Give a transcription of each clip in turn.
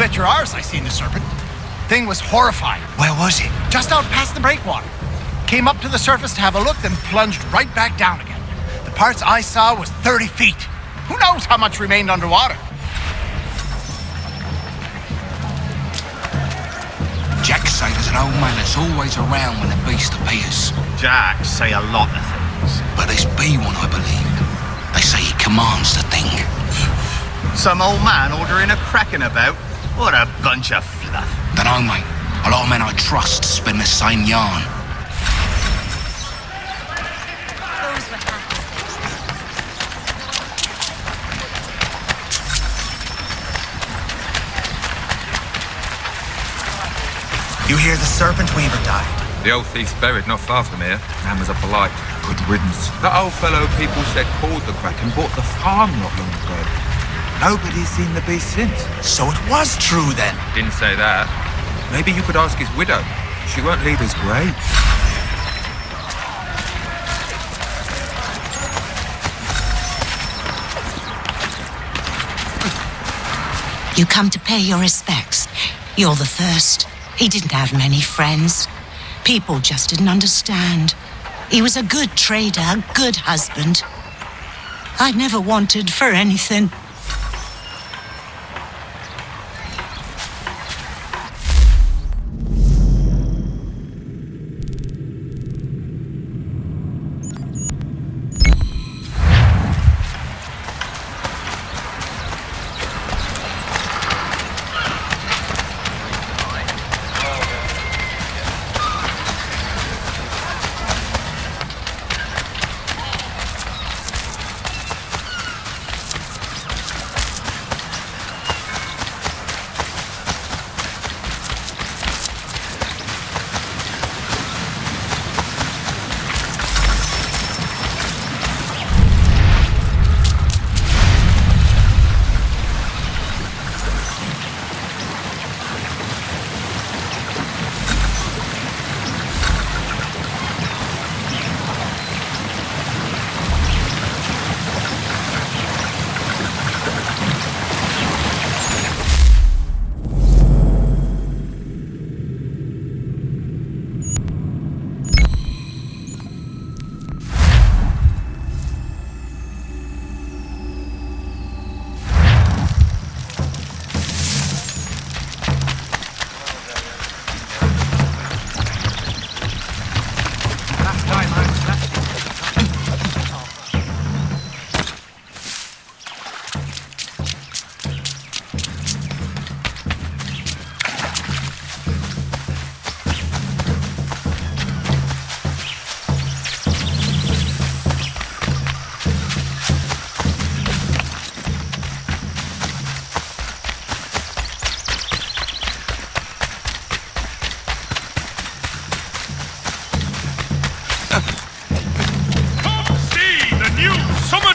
bet your arse I seen the serpent. Thing was horrifying. Where was it? Just out past the breakwater. Came up to the surface to have a look, then plunged right back down again. The parts I saw was 30 feet. Who knows how much remained underwater? Jack say there's an old man that's always around when the beast appears. Jack say a lot of things. But there's B one, I believe. They say he commands the thing. Some old man ordering a cracking about? What a bunch of fluff. Dunno, mate. A lot of men I trust spin the same yarn. You hear the serpent weaver died? The old thief's buried not far from here. Man was a polite. Good riddance. That old fellow people said called the Kraken bought the farm not long ago. Nobody's seen the beast since. So it was true then. Didn't say that. Maybe you could ask his widow. She won't leave his grave. You come to pay your respects. You're the first. He didn't have many friends. People just didn't understand. He was a good trader, a good husband. I never wanted for anything.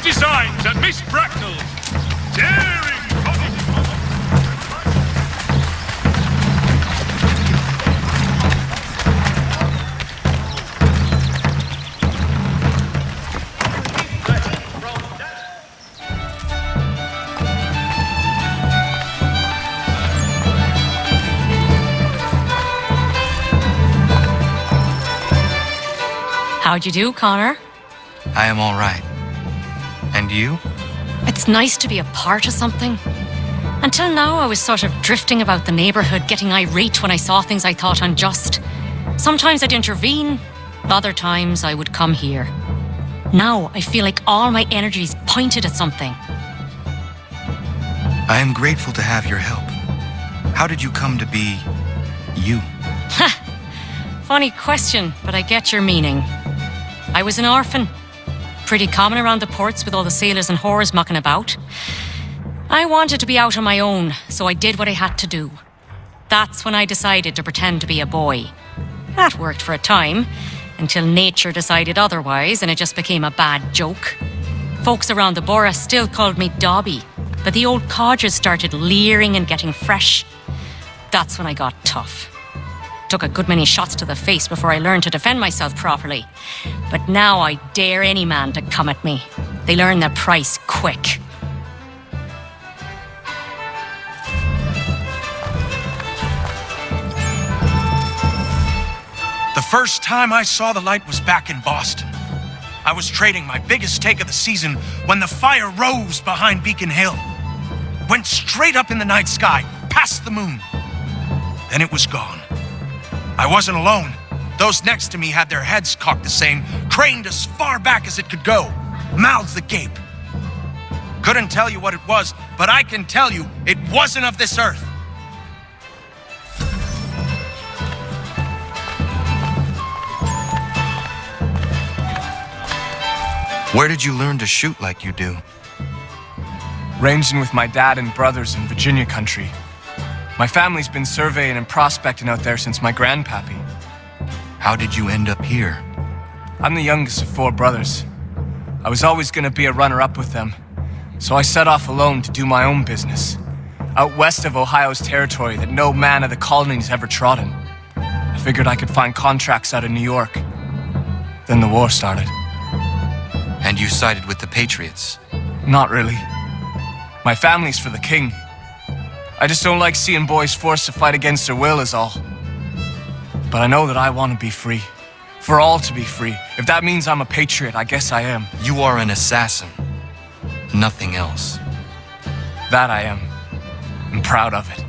Designs at Miss Bracknell's. Daring cottage. How'd you do, Connor? I am all right. And you? It's nice to be a part of something. Until now, I was sort of drifting about the neighborhood, getting irate when I saw things I thought unjust. Sometimes I'd intervene, other times I would come here. Now, I feel like all my energy's pointed at something. I am grateful to have your help. How did you come to be you? Ha! Funny question, but I get your meaning. I was an orphan. Pretty common around the ports with all the sailors and whores mucking about. I wanted to be out on my own, so I did what I had to do. That's when I decided to pretend to be a boy. That worked for a time, until nature decided otherwise and it just became a bad joke. Folks around the borough still called me Dobby, but the old codgers started leering and getting fresh. That's when I got tough. Took a good many shots to the face before I learned to defend myself properly. But now I dare any man to come at me. They learn their price quick. first time I saw the light was back in Boston. I was trading my biggest take of the season when the fire rose behind Beacon Hill. Went straight up in the night sky, past the moon. Then it was gone. I wasn't alone. Those next to me had their heads cocked the same, craned as far back as it could go, mouths agape. Couldn't tell you what it was, but I can tell you it wasn't of this earth. Where did you learn to shoot like you do? Ranging with my dad and brothers in Virginia country. My family's been surveying and prospecting out there since my grandpappy. How did you end up here? I'm the youngest of 4 brothers. I was always gonna be a runner-up with them, so I set off alone to do my own business, out west of Ohio's territory that no man of the colonies ever trodden. I figured I could find contracts out of New York. Then the war started. And you sided with the Patriots? Not really. My family's for the king. I just don't like seeing boys forced to fight against their will is all. But I know that I want to be free. For all to be free. If that means I'm a patriot, I guess I am. You are an assassin. Nothing else. That I am. I'm proud of it.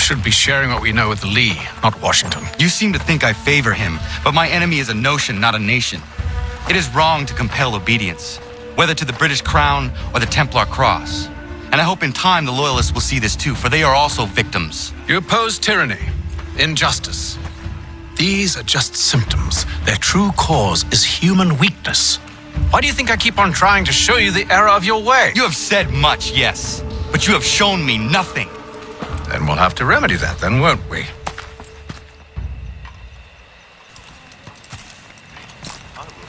should be sharing what we know with Lee, not Washington. You seem to think I favor him, but my enemy is a notion, not a nation. It is wrong to compel obedience, whether to the British Crown or the Templar Cross. And I hope in time the Loyalists will see this too, for they are also victims. You oppose tyranny, injustice. These are just symptoms. Their true cause is human weakness. Why do you think I keep on trying to show you the error of your way? You have said much, yes, but you have shown me nothing. Then we'll have to remedy that then, won't we?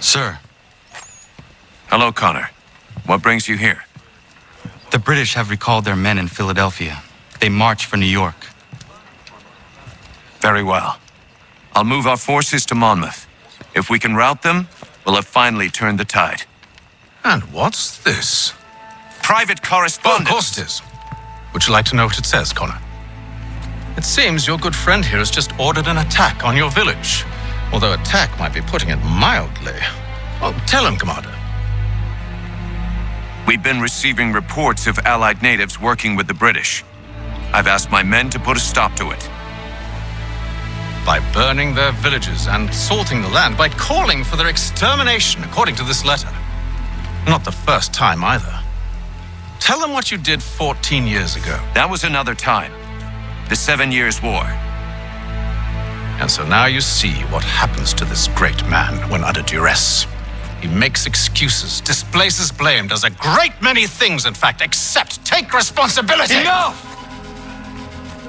Sir. Hello, Connor. What brings you here? The British have recalled their men in Philadelphia. They march for New York. Very well. I'll move our forces to Monmouth. If we can rout them, we'll have finally turned the tide. And what's this? Private correspondence. Oh, of course it is. Would you like to know what it says, Connor? It seems your good friend here has just ordered an attack on your village. Although attack might be putting it mildly. Well, tell him, Commander. We've been receiving reports of Allied natives working with the British. I've asked my men to put a stop to it. By burning their villages and salting the land, by calling for their extermination, according to this letter. Not the first time either. Tell them what you did 14 years ago. That was another time. The 7 Years' War. And so now you see what happens to this great man when under duress. He makes excuses, displaces blame, does a great many things, in fact, except take responsibility. Enough!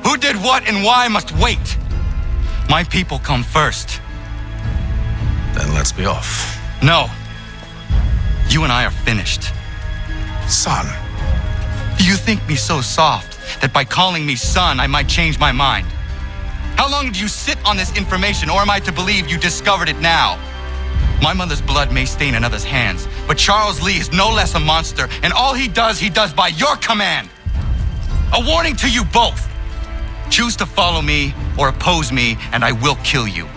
Who did what and why must wait. My people come first. Then let's be off. No. You and I are finished. Son. You think me so soft that by calling me son, I might change my mind? How long did you sit on this information, or am I to believe you discovered it now? My mother's blood may stain another's hands, but Charles Lee is no less a monster, and all he does by your command. A warning to you both. Choose to follow me or oppose me, and I will kill you.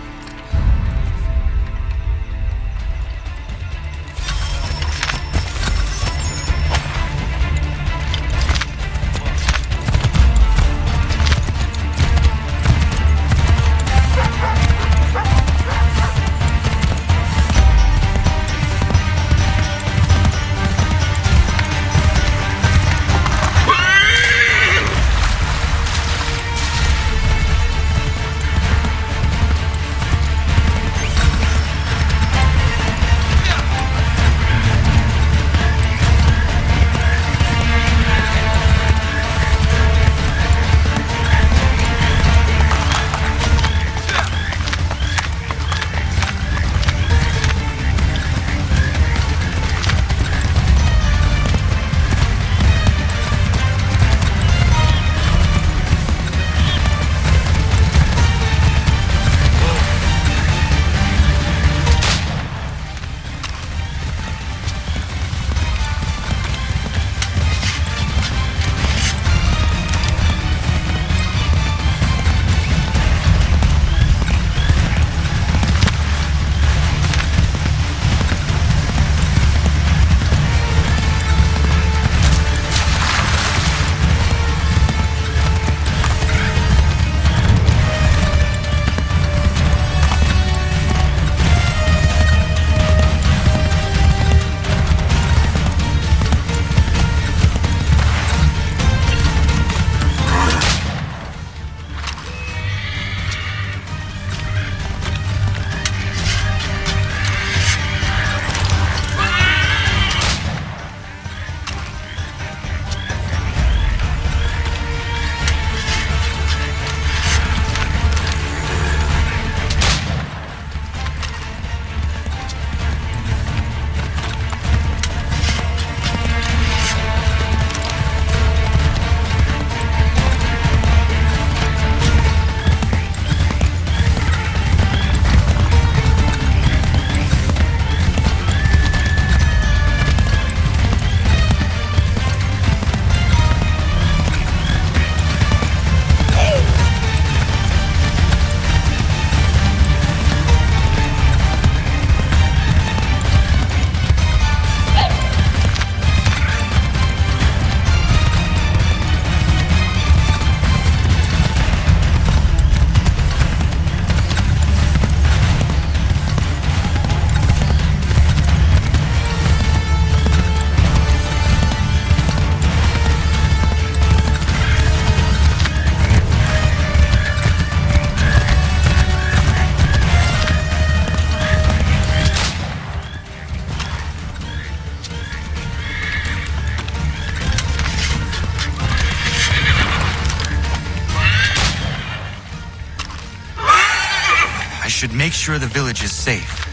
should make sure the village is safe.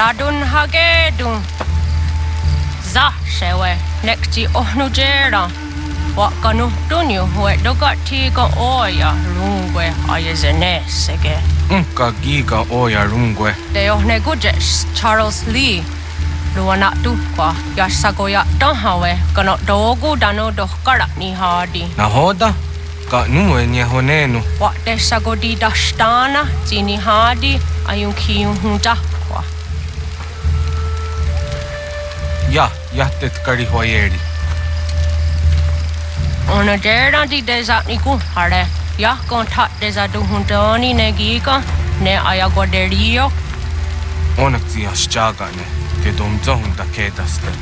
Radun hagedun. Za shewe nekti ohnujera. Wakanu dunyu we dogati ga oya rungwe ayezene sege. Unka giga oya rungwe. De ohne gujes Charles Lee. Luana tukwa yasagoya donhawe kano dogu dano dohkara ni hadi. Nahoda? Ka nuwe nye honenu. Wa de sagodi dashtana zini hadi ayunki hunta. Ja tetkari hoyeri. Ona dera di desa niku hare. Ya kontak desa duhuntoni negika ne ayagoderio. Ona tia shaga ne. Te domzo hunta kedaste.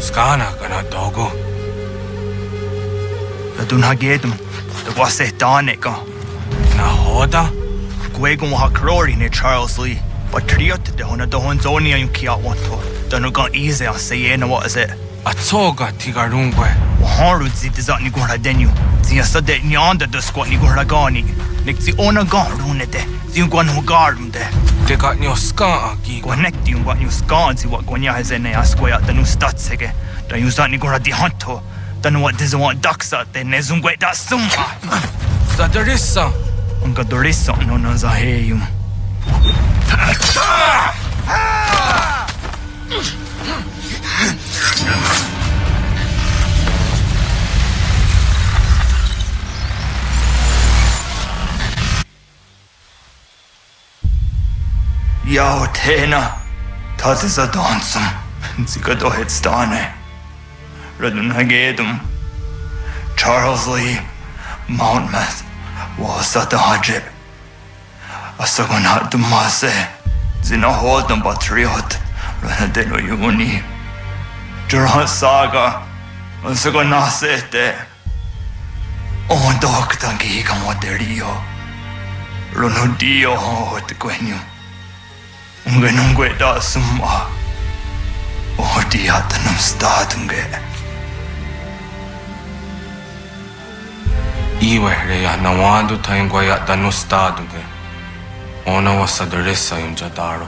Skana kana dogo. Radun hagedum. The wase danika. Nahoda? Gwegum ha krori ne Charles Lee. But triot de hona do honzoni ayun kia wanto. Danu gan easy on say na what is it? Atsoga tigarungwe. Waharu zi dizat ni gora denu. Zia sade nyanda do squat ni gora gani. Nik zi ona gan rune de. Zi gwan ho garum de. Te got nyo ska agi. Connect you what you scan zi what gwanya has in a square the new statsege. Da you zat ni gora di hanto. Danu what does want ducks at the nezungwe da summa. Zadarissa. Unga dorissa no no zaheyum. Yao tena, dat is a dansum, zika dohet stane. Radun hagedum, Charles Lee, Mountmouth, was at the hajib. Asagonat dumase, zina hodum batriot, ranadelo yuni. Jurhan saga, asagonasete. On doktangi kamoterio. Runudio hot gwenum. Ungenungwe da summa. Odiatanum statunge. Iwehreya nawando taingwaya dano stado de. Ona wasaderesa yung jadaro.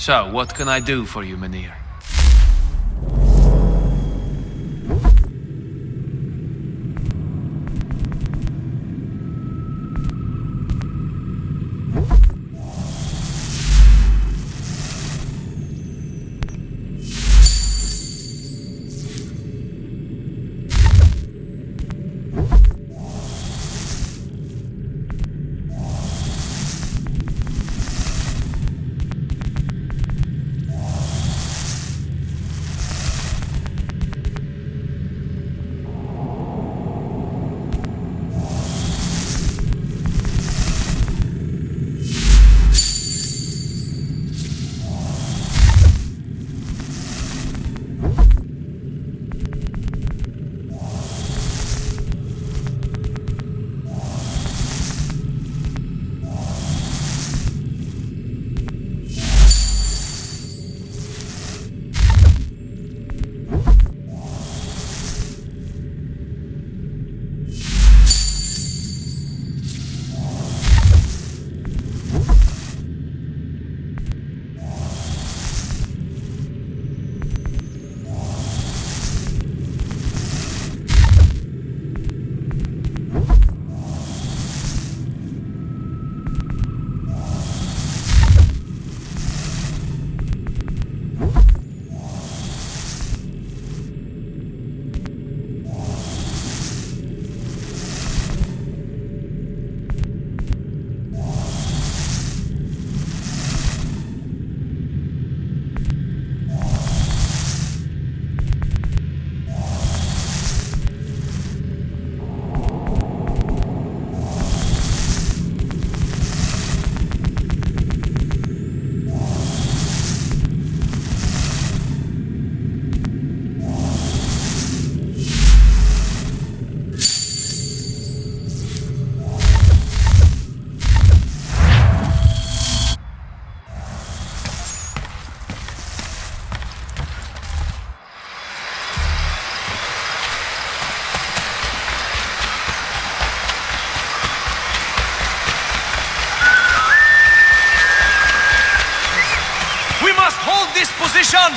So, what can I do for you, Mynheer?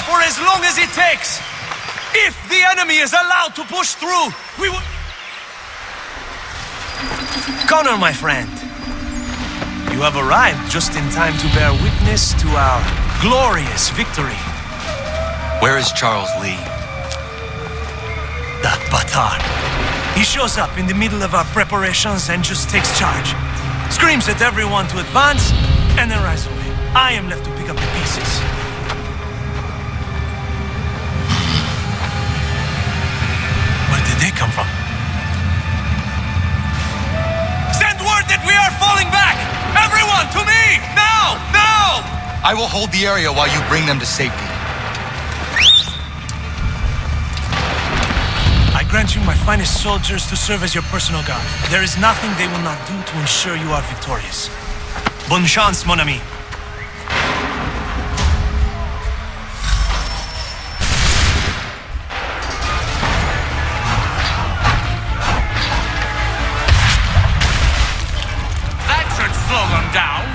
For as long as it takes. If the enemy is allowed to push through, we will... Connor, my friend. You have arrived just in time to bear witness to our glorious victory. Where is Charles Lee? That Batar. He shows up in the middle of our preparations and just takes charge. Screams at everyone to advance, and then rides away. I am left to pick up the pieces. Where did they come from? Send word that we are falling back! Everyone, to me! Now! Now! I will hold the area while you bring them to safety. I grant you my finest soldiers to serve as your personal guard. There is nothing they will not do to ensure you are victorious. Bonne chance, mon ami. That should slow them down.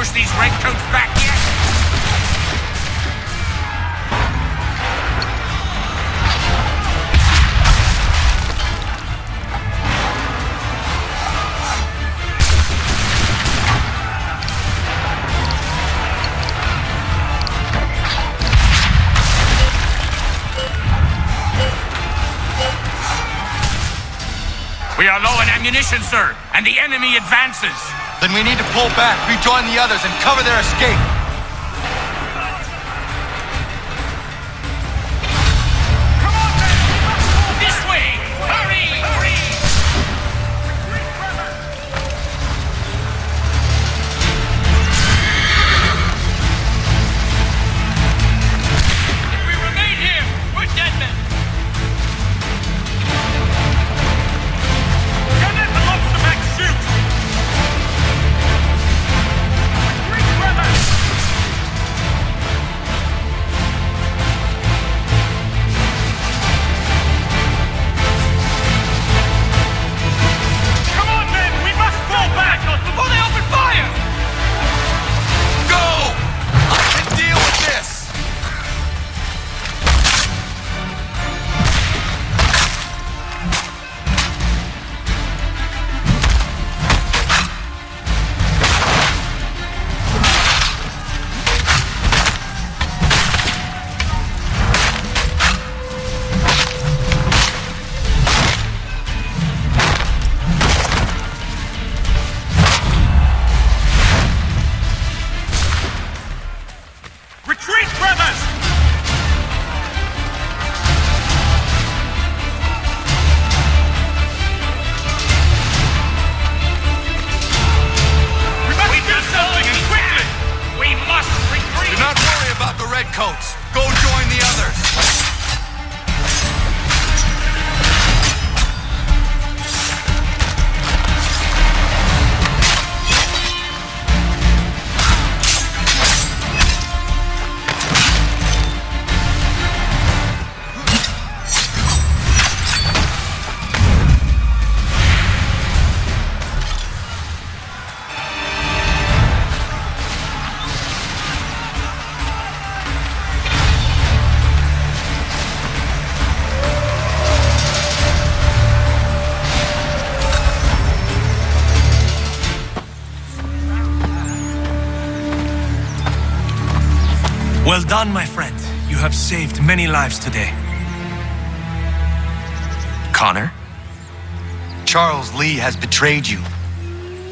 push these redcoats back yet? We are low on ammunition, sir, and the enemy advances. Then we need to pull back, rejoin the others, and cover their escape. Come on, then! This way! Hurry! Hurry! If we remain here, we're dead men. Gunner belongs to back shoot! Retreat, brothers! Come on, men! We must fall back before they open fire! Go! I can deal with this! Retreat, brothers! We must do something, and quickly! We must retreat! Do not worry about the redcoats. Go join the others. Well done, my friend. You have saved many lives today. Connor? Charles Lee has betrayed you.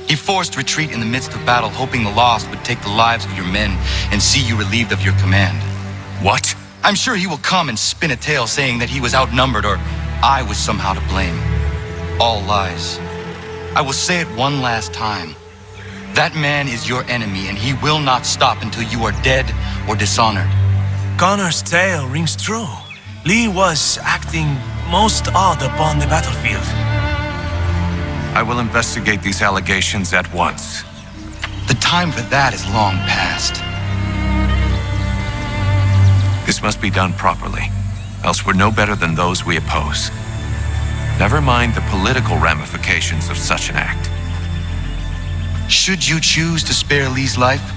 He forced retreat in the midst of battle, hoping the loss would take the lives of your men and see you relieved of your command. What? I'm sure he will come and spin a tale saying that he was outnumbered or I was somehow to blame. All lies. I will say it one last time. That man is your enemy, and he will not stop until you are dead or dishonored. Connor's tale rings true. Lee was acting most odd upon the battlefield. I will investigate these allegations at once. The time for that is long past. This must be done properly, else we're no better than those we oppose. Never mind the political ramifications of such an act. Should you choose to spare Lee's life,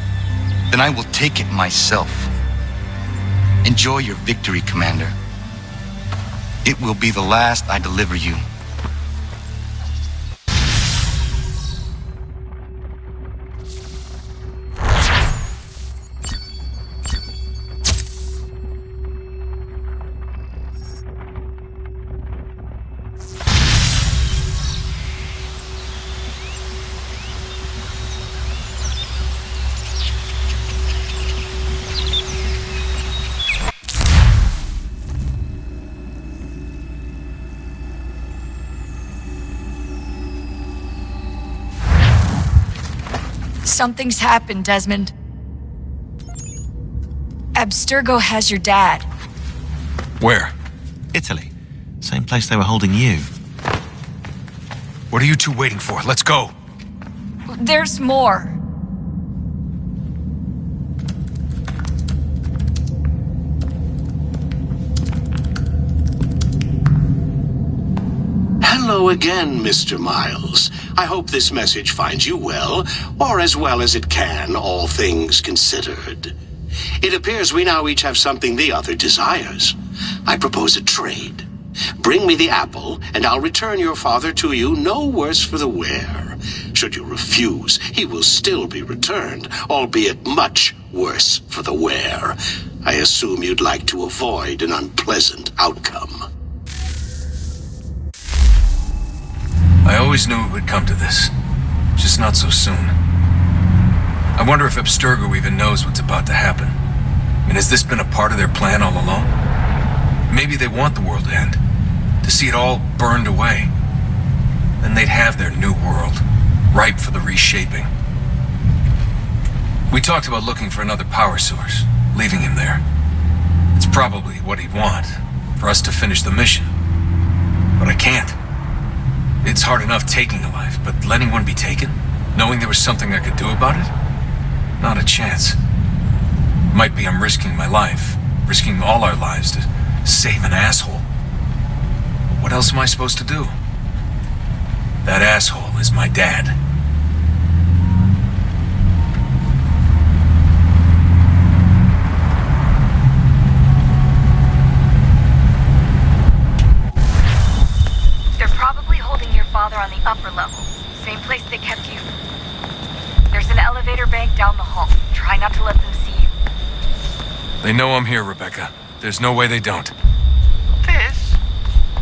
then I will take it myself. Enjoy your victory, Commander. It will be the last I deliver you. Something's happened, Desmond. Abstergo has your dad. Where? Italy. Same place they were holding you. What are you two waiting for? Let's go. There's more. Hello again, Mr. Miles. I hope this message finds you well, or as well as it can, all things considered. It appears we now each have something the other desires. I propose a trade. Bring me the apple, and I'll return your father to you no worse for the wear. Should you refuse, he will still be returned, albeit much worse for the wear. I assume you'd like to avoid an unpleasant outcome. I always knew it would come to this, just not so soon. I wonder if Abstergo even knows what's about to happen. I mean, has this been a part of their plan all along? Maybe they want the world to end, to see it all burned away. Then they'd have their new world, ripe for the reshaping. We talked about looking for another power source, leaving him there. It's probably what he'd want, for us to finish the mission. But I can't. It's hard enough taking a life, but letting one be taken? Knowing there was something I could do about it? Not a chance. Might be I'm risking my life, risking all our lives to save an asshole. What else am I supposed to do? That asshole is my dad. They're probably holding your father on the upper level. Same place they kept you. There's an elevator bank down the hall. Try not to let them see you. They know I'm here, Rebecca. There's no way they don't.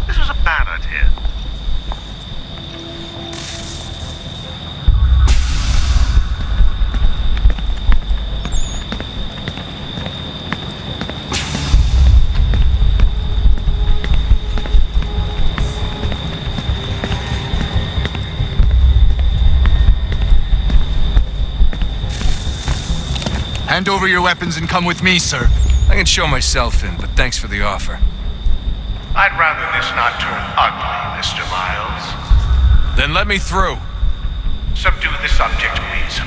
This was a bad idea. Hand over your weapons and come with me, sir. I can show myself in, but thanks for the offer. I'd rather this not turn ugly, Mr. Miles. Then let me through. Subdue the subject, please.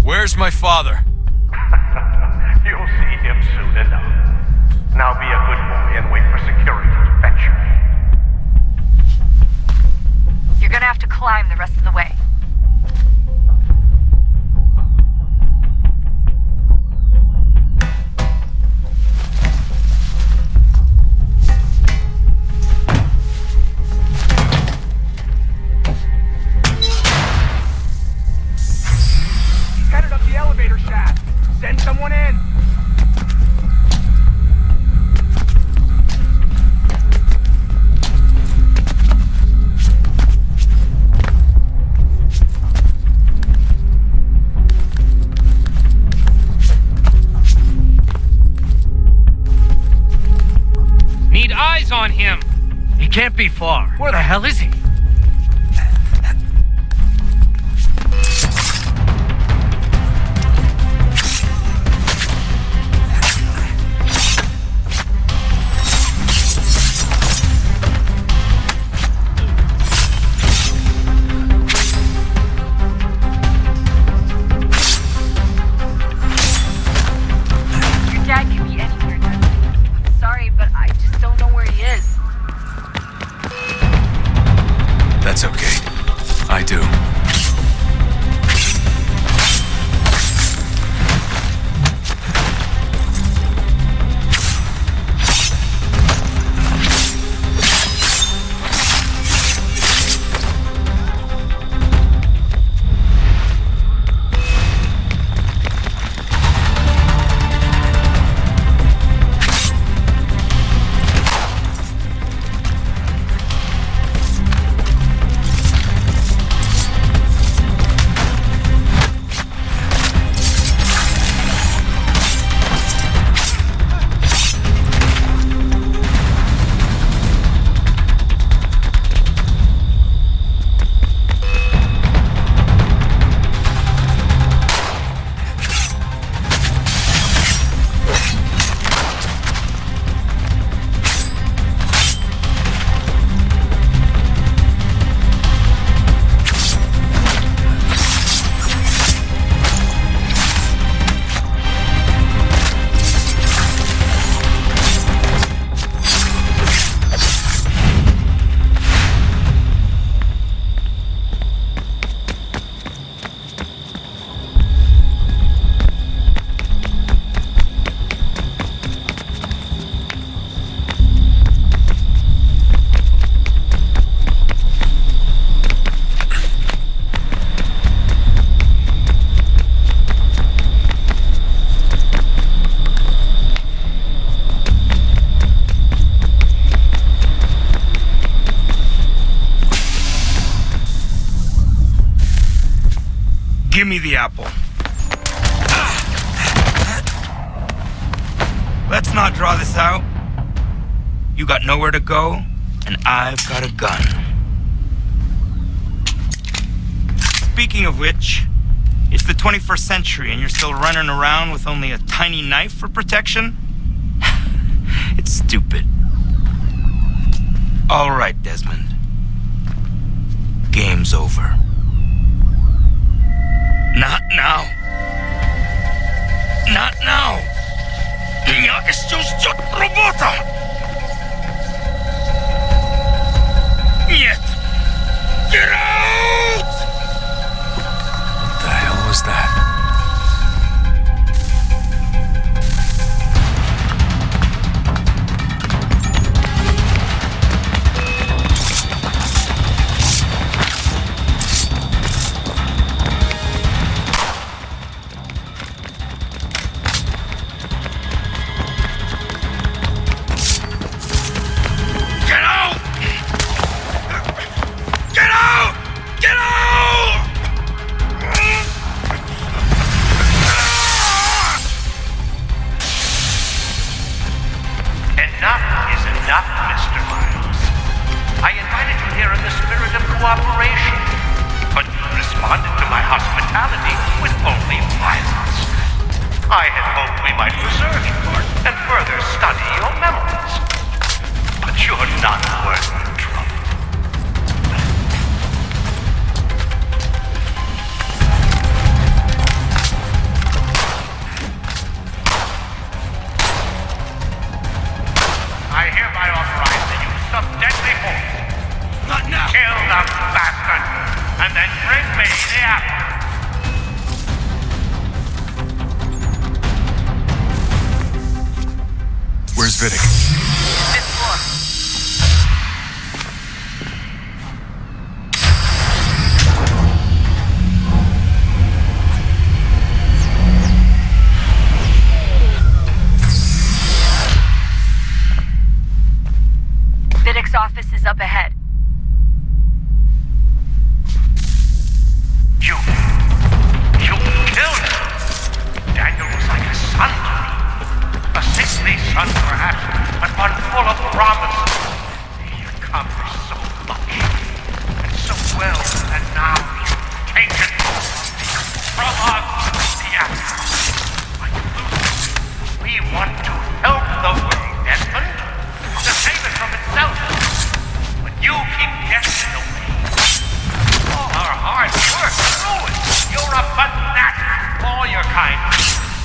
Where's my father? You'll see him soon enough. Now be a good boy and wait for security to fetch you. You're gonna have to climb the rest of the way. Headed up the elevator shaft. Send someone in. Need eyes on him. He can't be far. Where the hell is he? That's okay. I do. Give me the apple. Let's not draw this out. You got nowhere to go, and I've got a gun. Speaking of which, it's the 21st century and you're still running around with only a tiny knife for protection? It's stupid. All right, Desmond. Game's over. Not now. Not now. Я еще ждет работа. Нет. Get out! What the hell was that? Office is up ahead. You killed him. Daniel was like a son to me. A sickly son, perhaps, but one full of promise. He accomplished so much and so well, and now you've taken from us the apple. We want to help the world, Desmond, to save it from itself. You keep getting away. All our hard work ruined. You're a fanatic. All your kind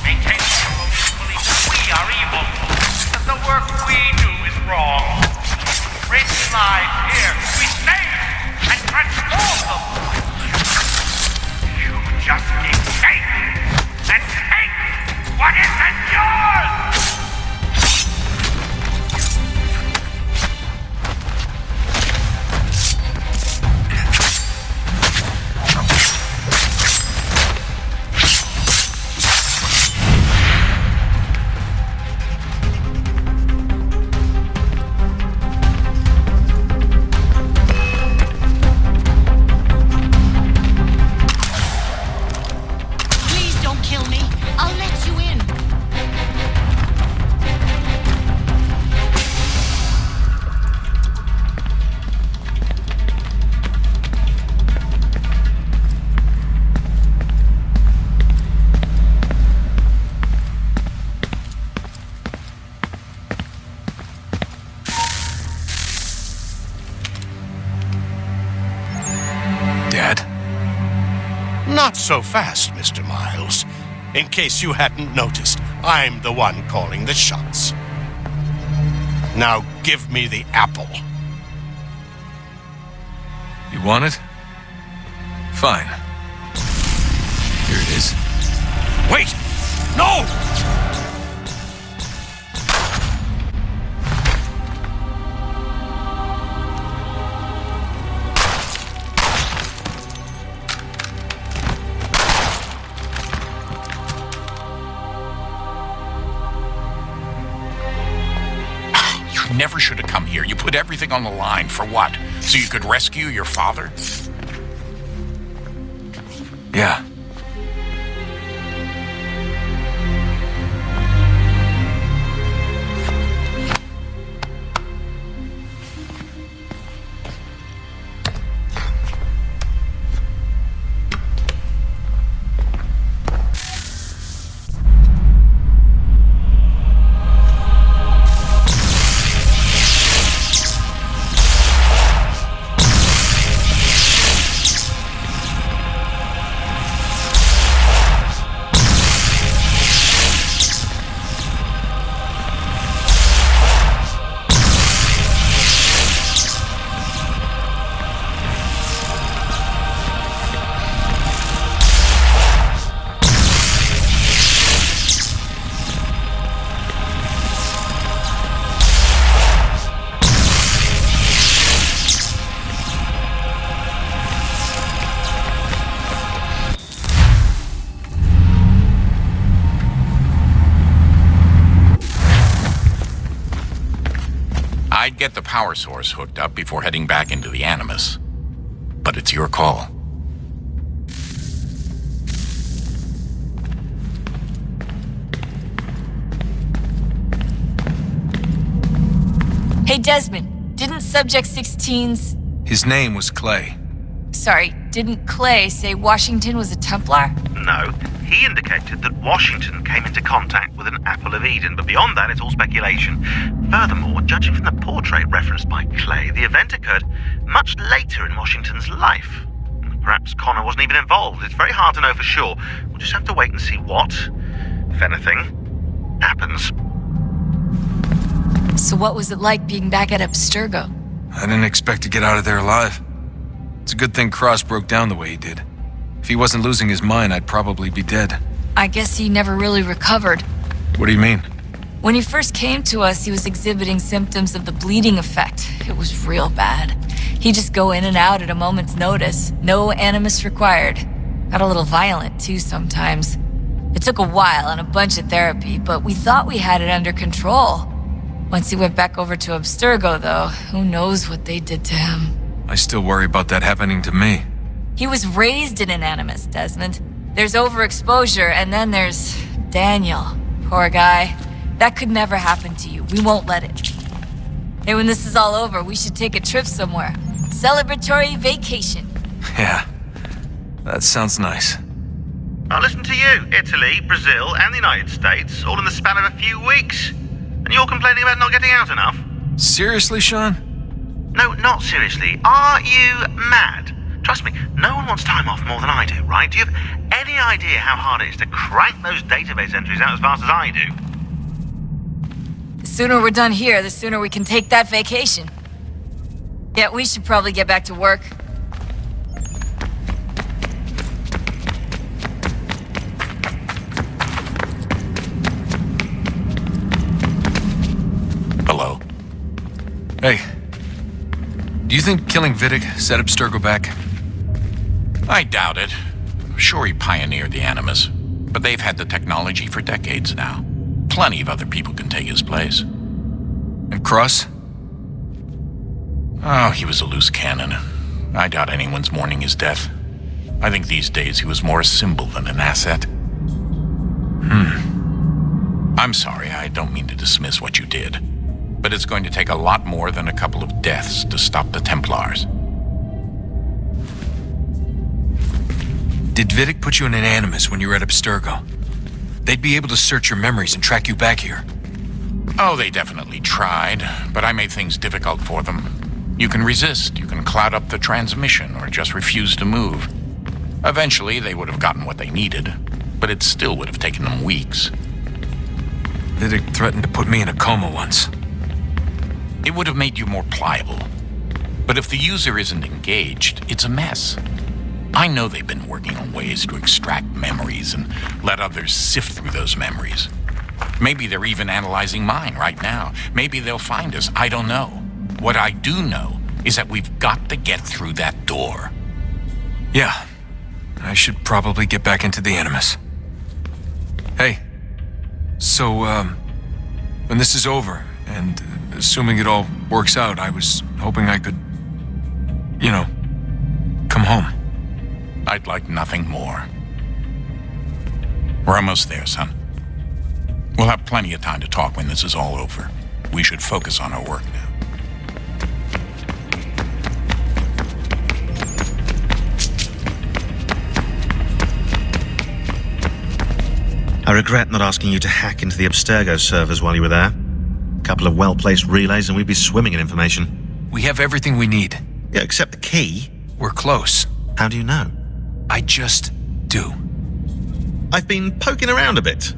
maintain the erroneous belief that we are evil, that the work we do is wrong. Rich lives here. We save and transform them. You just keep taking and take what isn't yours. Not so fast, Mr. Miles. In case you hadn't noticed, I'm the one calling the shots. Now give me the apple. You want it? Fine. Here it is. Wait! No! Never should have come here. You put everything on the line. For what? So you could rescue your father? Yeah. get the power source hooked up before heading back into the Animus. But it's your call. Hey, Desmond, didn't Subject 16's... His name was Clay. Sorry, didn't Clay say Washington was a Templar? No, he indicated that Washington came into contact with an Apple of Eden, but beyond that, it's all speculation. Furthermore, judging from the portrait referenced by Clay, the event occurred much later in Washington's life. Perhaps Connor wasn't even involved. It's very hard to know for sure. We'll just have to wait and see what, if anything, happens. So what was it like being back at Abstergo? I didn't expect to get out of there alive. It's a good thing Cross broke down the way he did. If he wasn't losing his mind, I'd probably be dead. I guess he never really recovered. What do you mean? When he first came to us, he was exhibiting symptoms of the bleeding effect. It was real bad. He'd just go in and out at a moment's notice. No animus required. Got a little violent, too, sometimes. It took a while and a bunch of therapy, but we thought we had it under control. Once he went back over to Abstergo, though, who knows what they did to him. I still worry about that happening to me. He was raised in an animus, Desmond. There's overexposure, and then there's Daniel. Poor guy. That could never happen to you. We won't let it. Hey, when this is all over, we should take a trip somewhere. Celebratory vacation. Yeah, that sounds nice. I'll listen to you. Italy, Brazil, and the United States, all in the span of a few weeks. And you're complaining about not getting out enough? Seriously, Sean? No, not seriously. Are you mad? Trust me, no one wants time off more than I do, right? Do you have any idea how hard it is to crank those database entries out as fast as I do? The sooner we're done here, the sooner we can take that vacation. Yeah, we should probably get back to work. Hello? Hey. Do you think killing Vidic set Abstergo back? I doubt it. Sure, he pioneered the Animus, but they've had the technology for decades now. Plenty of other people can take his place. And Cross? Oh, he was a loose cannon. I doubt anyone's mourning his death. I think these days he was more a symbol than an asset. I'm sorry, I don't mean to dismiss what you did. But it's going to take a lot more than a couple of deaths to stop the Templars. Did Vidic put you in an Animus when you were at Abstergo? They'd be able to search your memories and track you back here. Oh, they definitely tried, but I made things difficult for them. You can resist, you can cloud up the transmission, or just refuse to move. Eventually, they would have gotten what they needed, but it still would have taken them weeks. Vidic threatened to put me in a coma once. It would have made you more pliable. But if the user isn't engaged, it's a mess. I know they've been working on ways to extract memories and let others sift through those memories. Maybe they're even analyzing mine right now. Maybe they'll find us. I don't know. What I do know is that we've got to get through that door. Yeah. I should probably get back into the Animus. Hey. So, when this is over, and assuming it all works out, I was hoping I could, come home. I'd like nothing more. We're almost there, son. We'll have plenty of time to talk when this is all over. We should focus on our work now. I regret not asking you to hack into the Abstergo servers while you were there. A couple of well-placed relays and we'd be swimming in information. We have everything we need. Yeah, except the key. We're close. How do you know? I just do. I've been poking around a bit.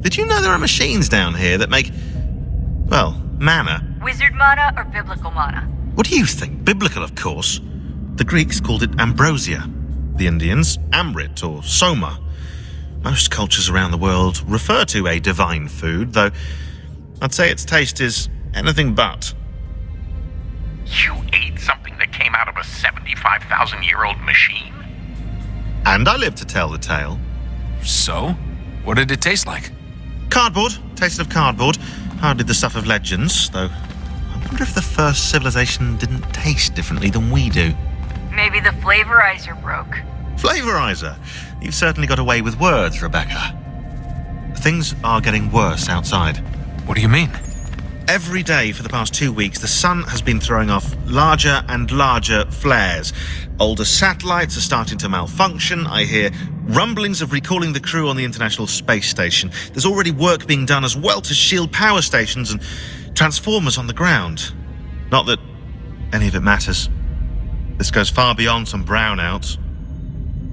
Did you know there are machines down here that make, mana? Wizard mana or biblical mana? What do you think? Biblical, of course. The Greeks called it ambrosia. The Indians, amrit or soma. Most cultures around the world refer to a divine food, though I'd say its taste is anything but. You ate something that came out of a 75,000-year-old machine? And I live to tell the tale. So? What did it taste like? Cardboard. Tasted of cardboard. Hardly the stuff of legends, though I'm wonder if the first civilization didn't taste differently than we do. Maybe the flavorizer broke. Flavorizer? You've certainly got away with words, Rebecca. Things are getting worse outside. What do you mean? Every day for the past 2 weeks, the sun has been throwing off larger and larger flares. Older satellites are starting to malfunction. I hear rumblings of recalling the crew on the International Space Station. There's already work being done as well to shield power stations and transformers on the ground. Not that any of it matters. This goes far beyond some brownouts.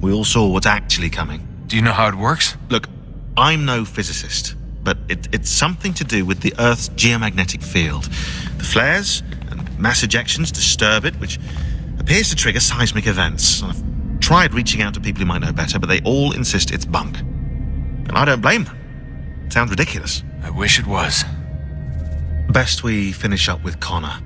We all saw what's actually coming. Do you know how it works? Look, I'm no physicist, but it's something to do with the Earth's geomagnetic field. The flares and mass ejections disturb it, which appears to trigger seismic events. I've tried reaching out to people who might know better, but they all insist it's bunk. And I don't blame them. It sounds ridiculous. I wish it was. Best we finish up with Connor.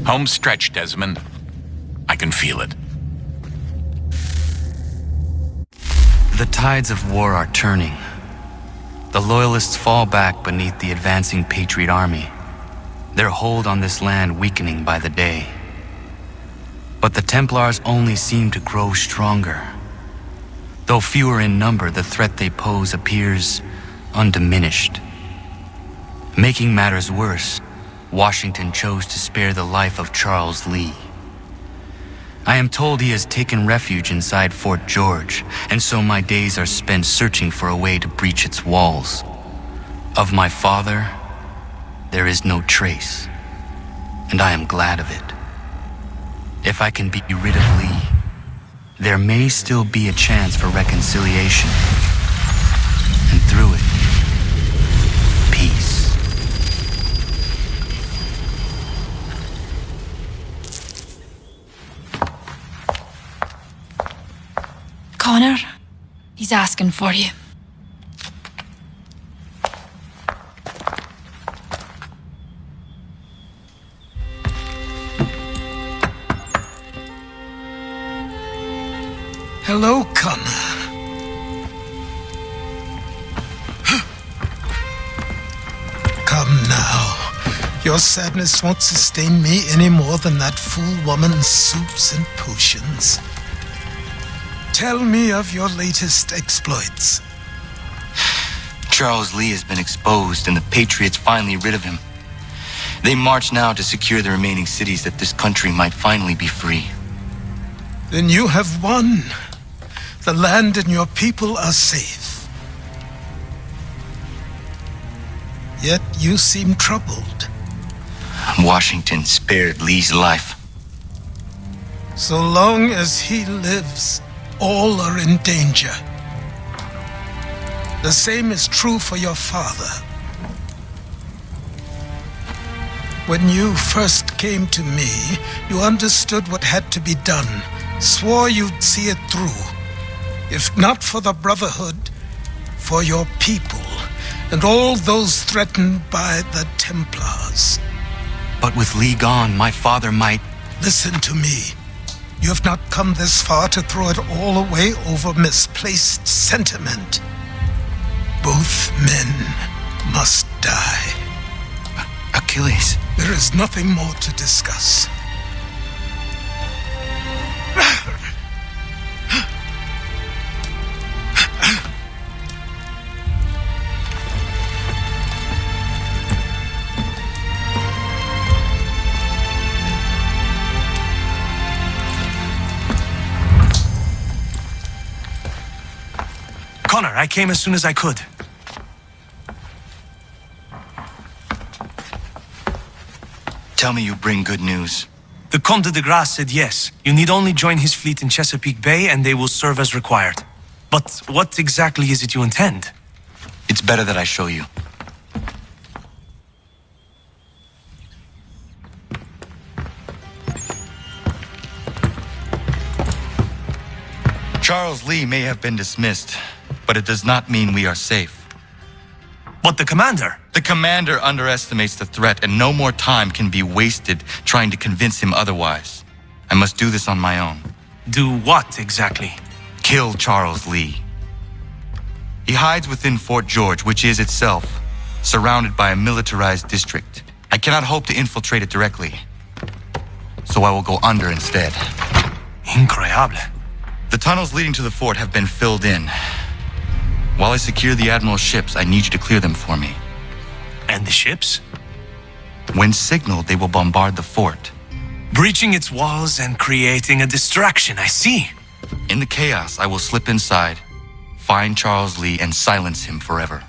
Home stretch, Desmond. I can feel it. The tides of war are turning. The Loyalists fall back beneath the advancing Patriot army, their hold on this land weakening by the day. But the Templars only seem to grow stronger. Though fewer in number, the threat they pose appears undiminished. Making matters worse, Washington chose to spare the life of Charles Lee. I am told he has taken refuge inside Fort George, and so my days are spent searching for a way to breach its walls. Of my father, there is no trace, and I am glad of it. If I can be rid of Lee, there may still be a chance for reconciliation, and through it, peace. Connor, he's asking for you. Hello, Connor. Your sadness won't sustain me any more than that fool woman's soups and potions. Tell me of your latest exploits. Charles Lee has been exposed, and the Patriots finally rid of him. They march now to secure the remaining cities that this country might finally be free. Then you have won. The land and your people are safe. Yet you seem troubled. Washington spared Lee's life. So long as he lives, all are in danger. The same is true for your father. When you first came to me, you understood what had to be done, swore you'd see it through. If not for the Brotherhood, for your people, and all those threatened by the Templars. But with Lee gone, my father might... Listen to me. You have not come this far to throw it all away over misplaced sentiment. Both men must die. Achilles. There is nothing more to discuss. Connor, I came as soon as I could. Tell me you bring good news. The Comte de Grasse said yes. You need only join his fleet in Chesapeake Bay and they will serve as required. But what exactly is it you intend? It's better that I show you. Charles Lee may have been dismissed, but it does not mean we are safe. But the commander? The commander underestimates the threat, and no more time can be wasted trying to convince him otherwise. I must do this on my own. Do what exactly? Kill Charles Lee. He hides within Fort George, which is itself surrounded by a militarized district. I cannot hope to infiltrate it directly, so I will go under instead. Incroyable. The tunnels leading to the fort have been filled in. While I secure the Admiral's ships, I need you to clear them for me. And the ships? When signaled, they will bombard the fort. Breaching its walls and creating a distraction, I see. In the chaos, I will slip inside, find Charles Lee, and silence him forever.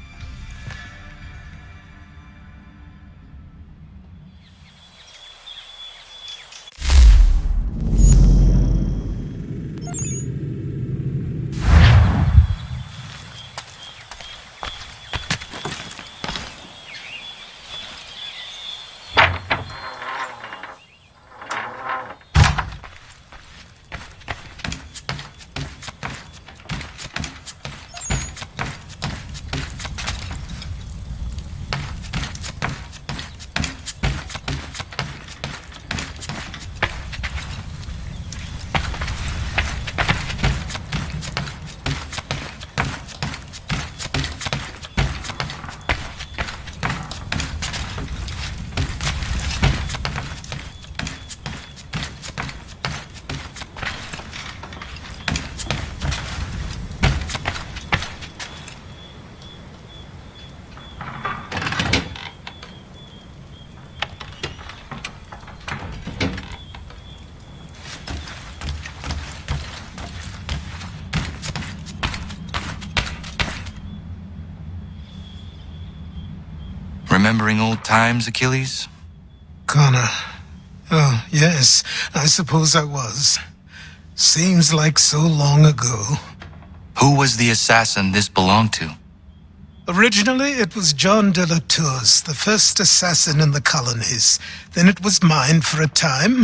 Remembering old times, Achilles? Connor. Oh, yes, I suppose I was. Seems like so long ago. Who was the assassin this belonged to? Originally, it was John de la Tour's, the first assassin in the colonies. Then it was mine for a time.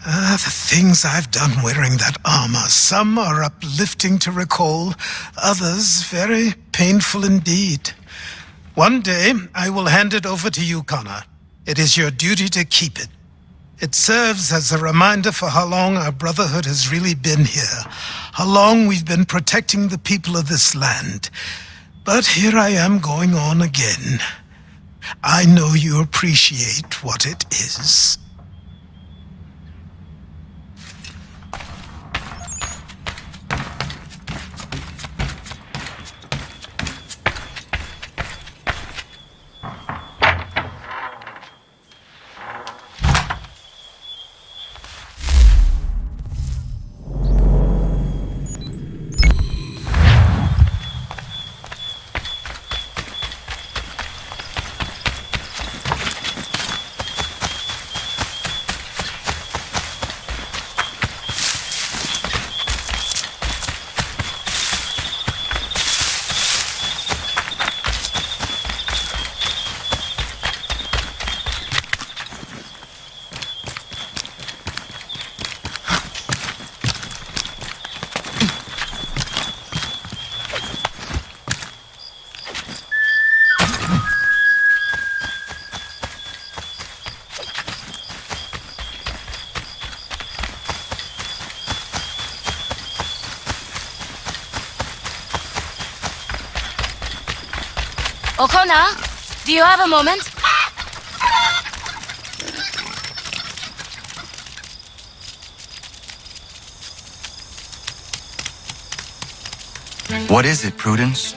The things I've done wearing that armor. Some are uplifting to recall, others very painful indeed. One day, I will hand it over to you, Connor. It is your duty to keep it. It serves as a reminder for how long our Brotherhood has really been here, how long we've been protecting the people of this land. But here I am going on again. I know you appreciate what it is. O'Connor, do you have a moment? What is it, Prudence?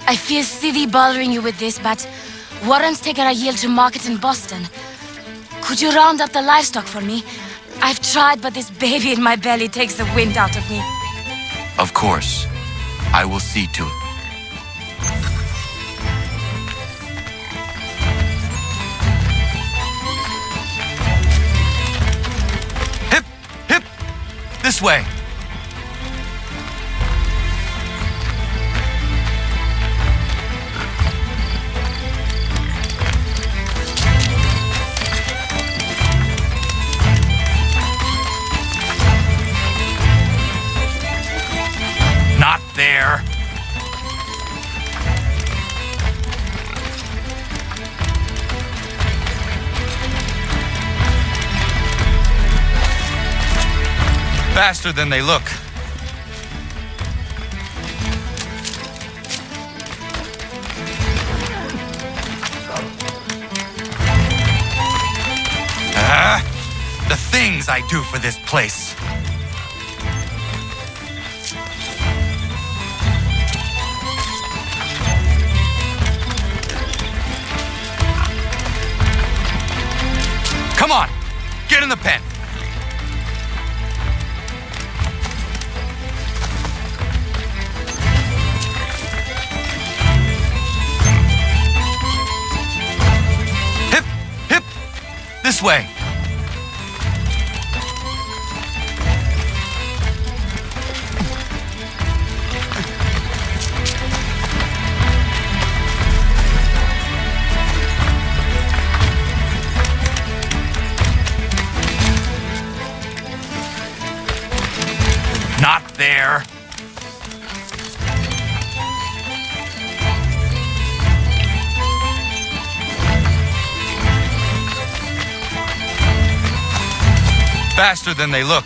I feel silly bothering you with this, but Warren's taken a yield to market in Boston. Could you round up the livestock for me? I've tried, but this baby in my belly takes the wind out of me. Of course. I will see to it. Hip! Hip! This way! Not there. Faster than they look. The things I do for this place. Come on, get in the pen. Hip, hip, this way. Not there. Faster than they look.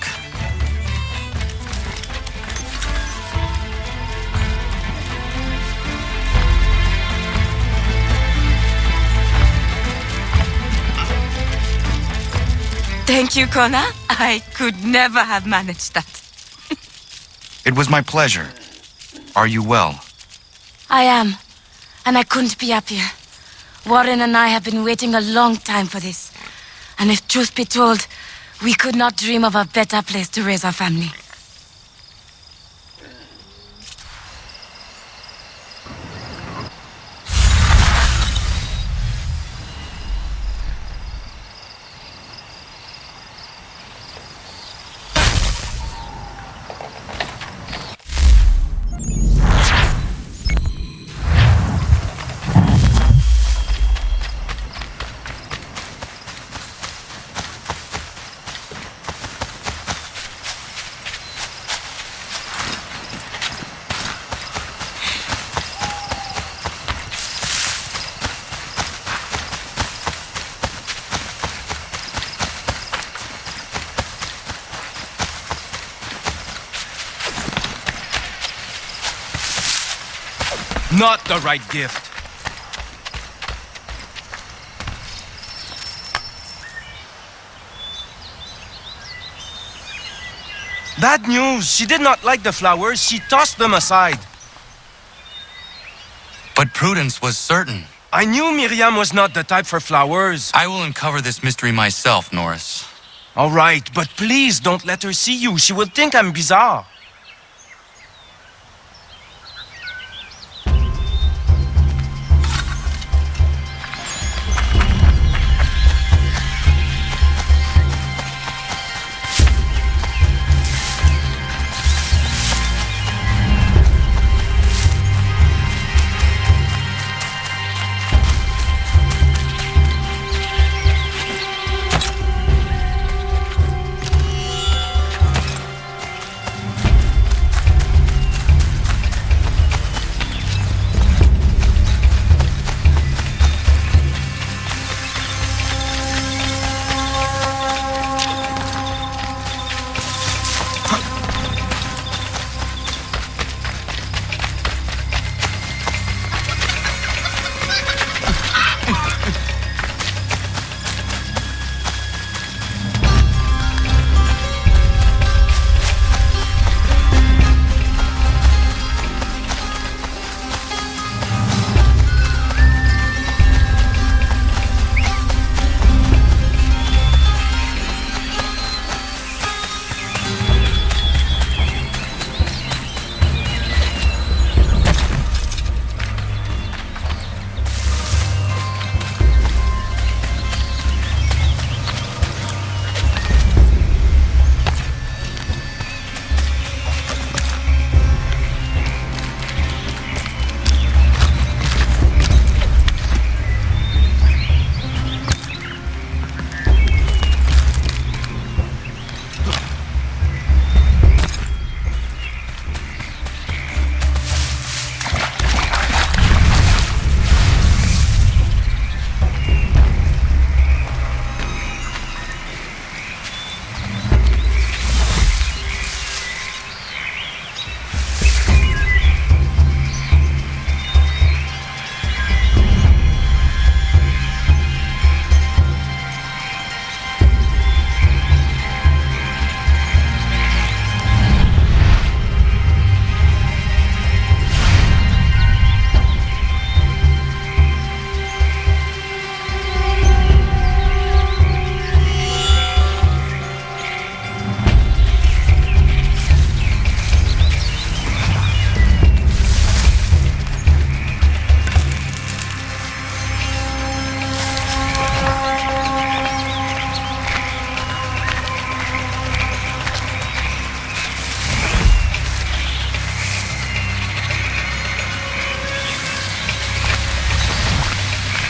Thank you, Connor. I could never have managed that. It was my pleasure. Are you well? I am, and I couldn't be happier. Warren and I have been waiting a long time for this. And if truth be told, we could not dream of a better place to raise our family. Not the right gift. Bad news. She did not like the flowers. She tossed them aside. But Prudence was certain. I knew Miriam was not the type for flowers. I will uncover this mystery myself, Norris. All right, but please don't let her see you. She will think I'm bizarre.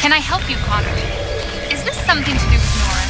Can I help you, Connor? Is this something to do with Norris?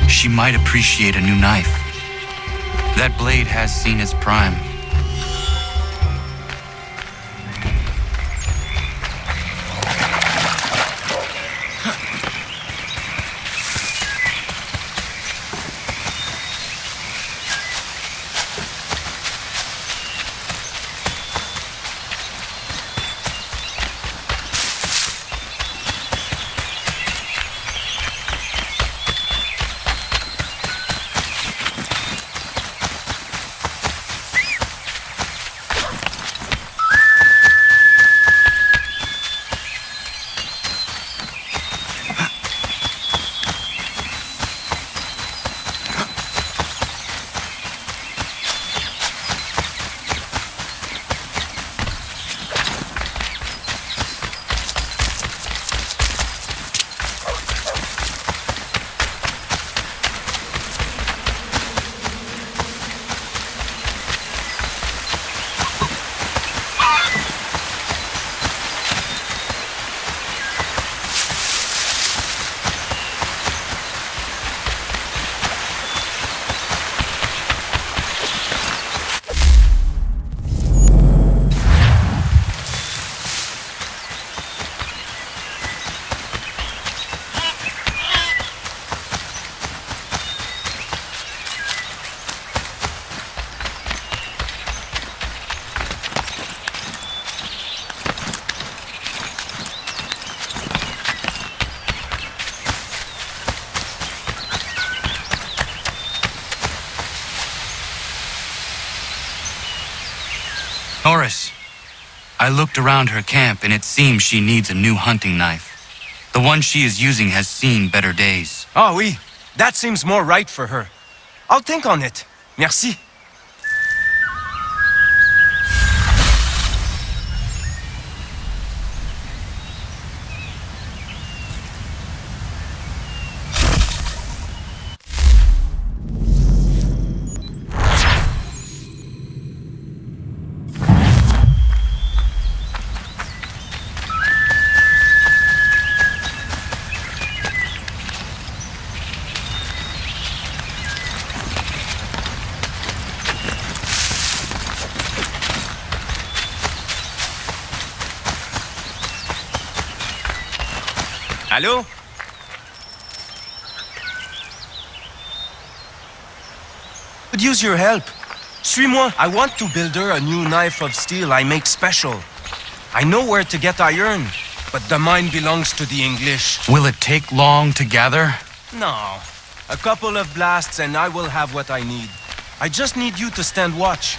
She might appreciate a new knife. That blade has seen its prime. Horace, I looked around her camp and it seems she needs a new hunting knife. The one she is using has seen better days. Oh, oui. That seems more right for her. I'll think on it. Merci. Allô? Could use your help. Suis-moi. I want to build her a new knife of steel I make special. I know where to get iron, but the mine belongs to the English. Will it take long to gather? No. A couple of blasts and I will have what I need. I just need you to stand watch.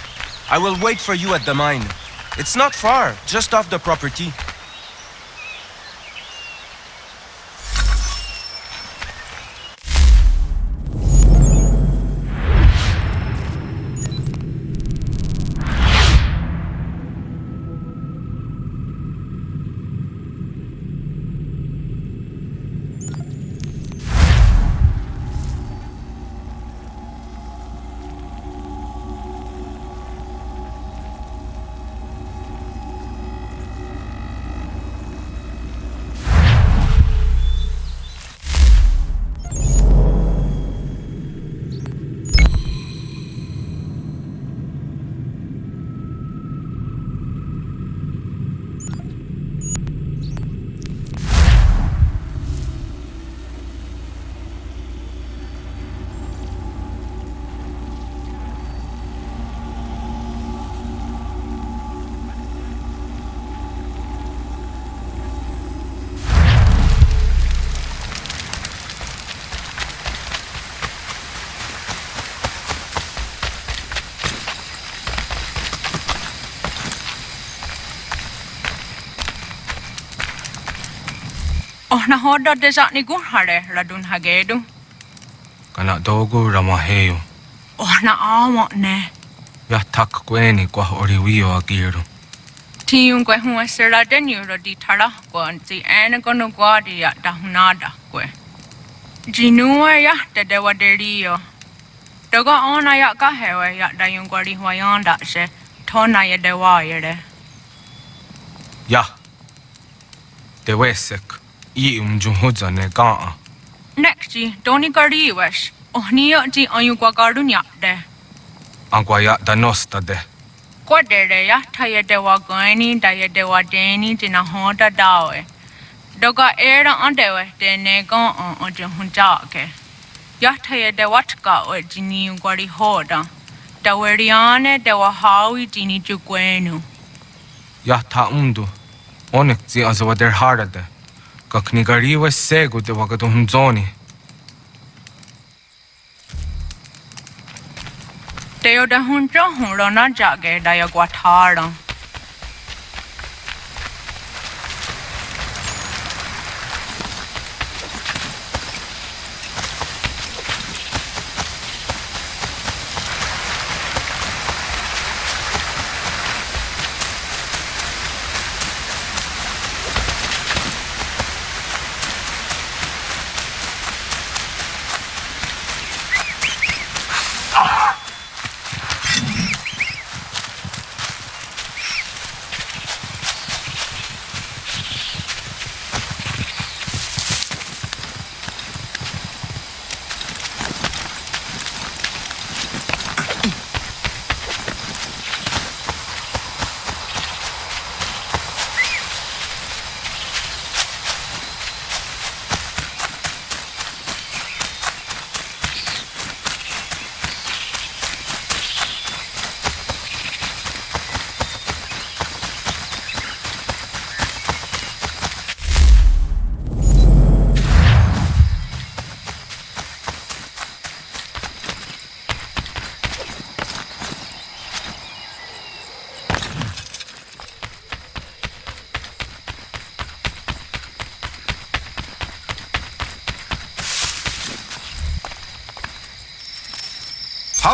I will wait for you at the mine. It's not far, just off the property. Na hoda desa ni gun hare radun hagedu. Kana dogu ramaheyo. Na awa ne. Ya tak kweni kwa oriwio agiru. Tiyun kwe huwa sera denyu rodi tara kwa nti ene kono kwa di ya dahunada kwe. Jinua ya dedewa deriyo. Doga ona ya kahewe ya dayun kwa di wayanda se tona ya dewa yere. Ya. Dewesek. I umjuhoza ne gaa. Nekji, doni kariwesh. Ohniyo ti ayukwa karunya de. Agwa ya danosta de. Kwa dere ya taye dewa gani daye dewa deni dina hoda dawe. Doga era andewe de ne gaa ojunjake. Ya taye dewa tka o jini gwari hoda. Daweriane dewa hawi jini jukwenu. Ya ta Onek zi azawa der harade. Kaknigariwa sego de wagaduhunzoni. Teo da hunjo hunrona jage daya guatara.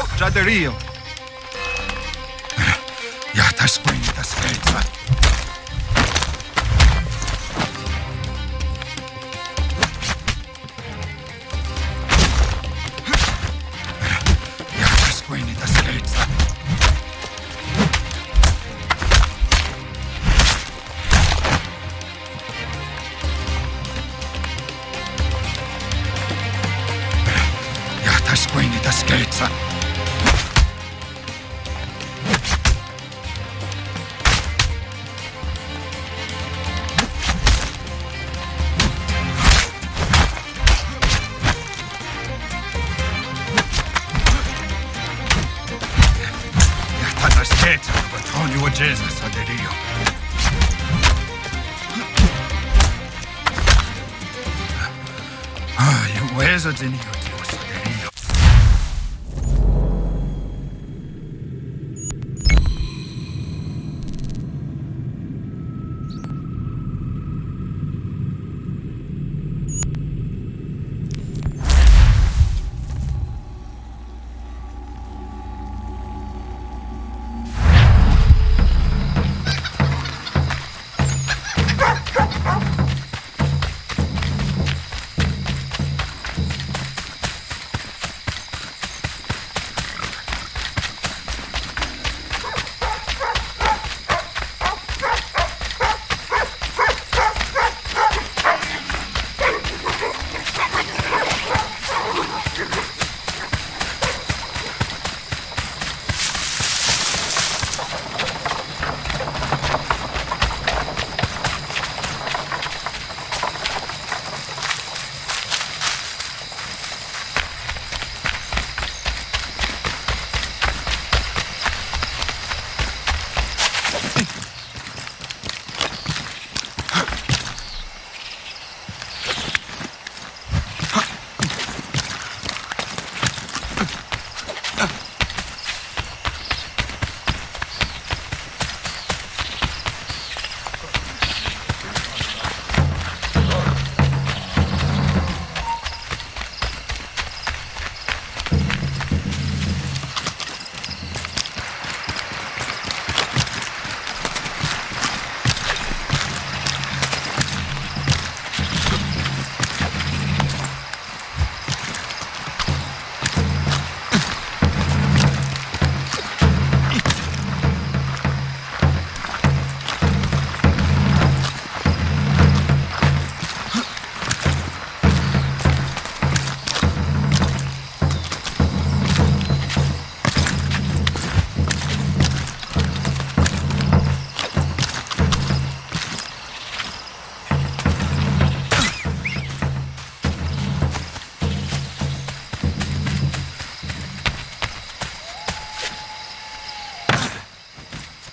out, già del Rio. Ja, das bringt das Geld. Ja, das bringt das Geld. Ja, das bringt das Geld. Jesus, Adedio. Where's Adedio?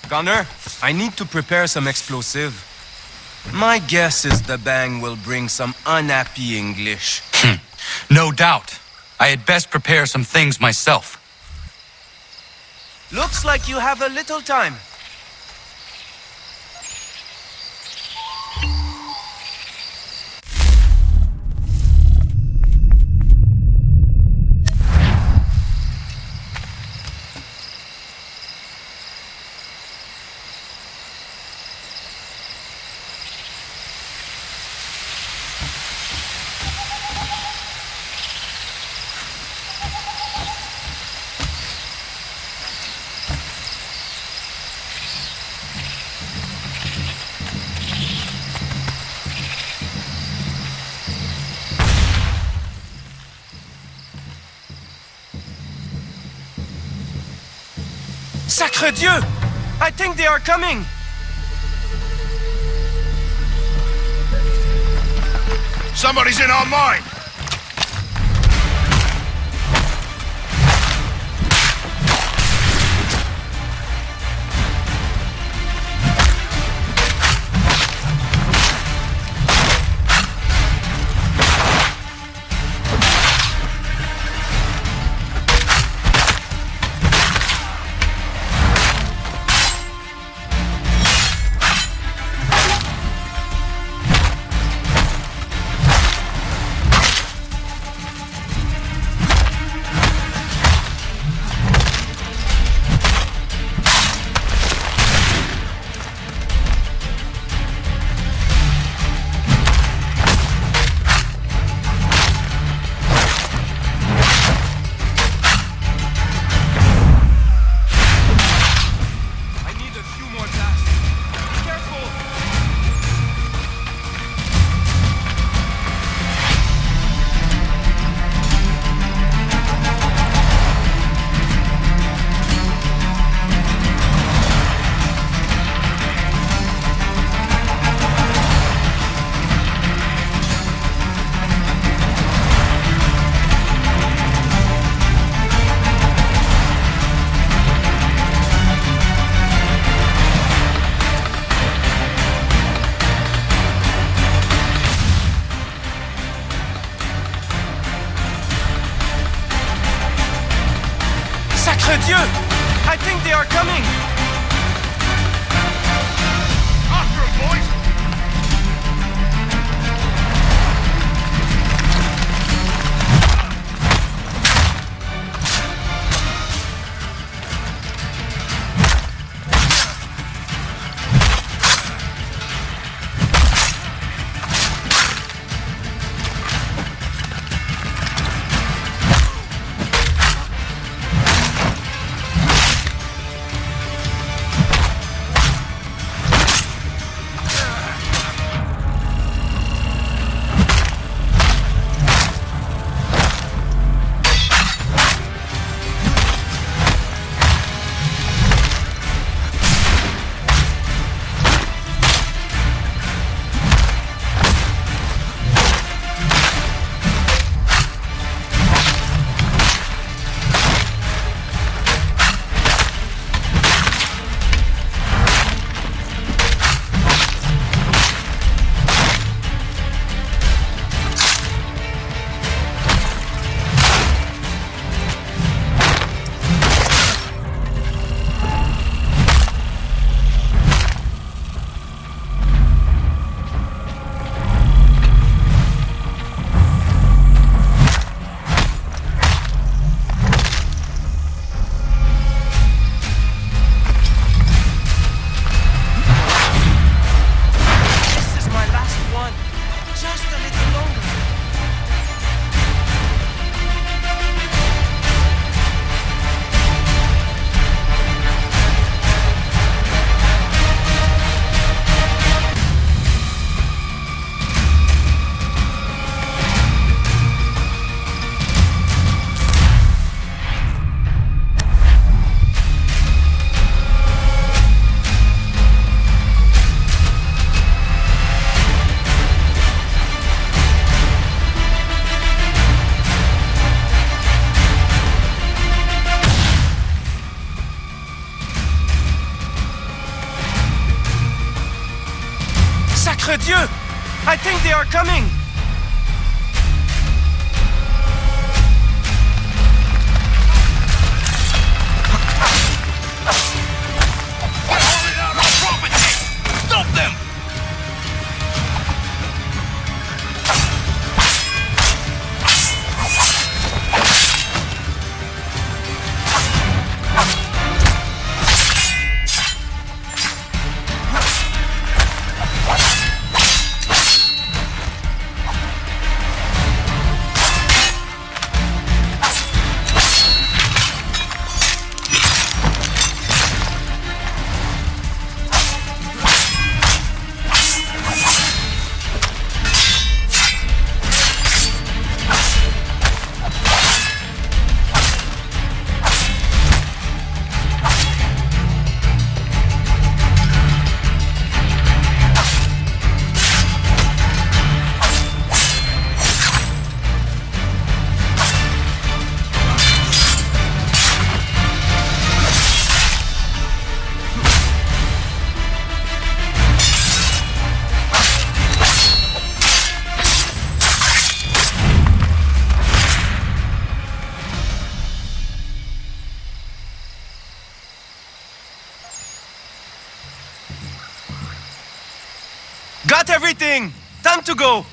Gunner, I need to prepare some explosive. My guess is the bang will bring some unhappy English. No doubt. I had best prepare some things myself. Looks like you have a little time. Sacre Dieu! I think they are coming! Somebody's in our mine! Sacre Dieu! I think they are coming! After 'em, boys! Sacre Dieu! I think they are coming! Stop them! Got everything! Time to go!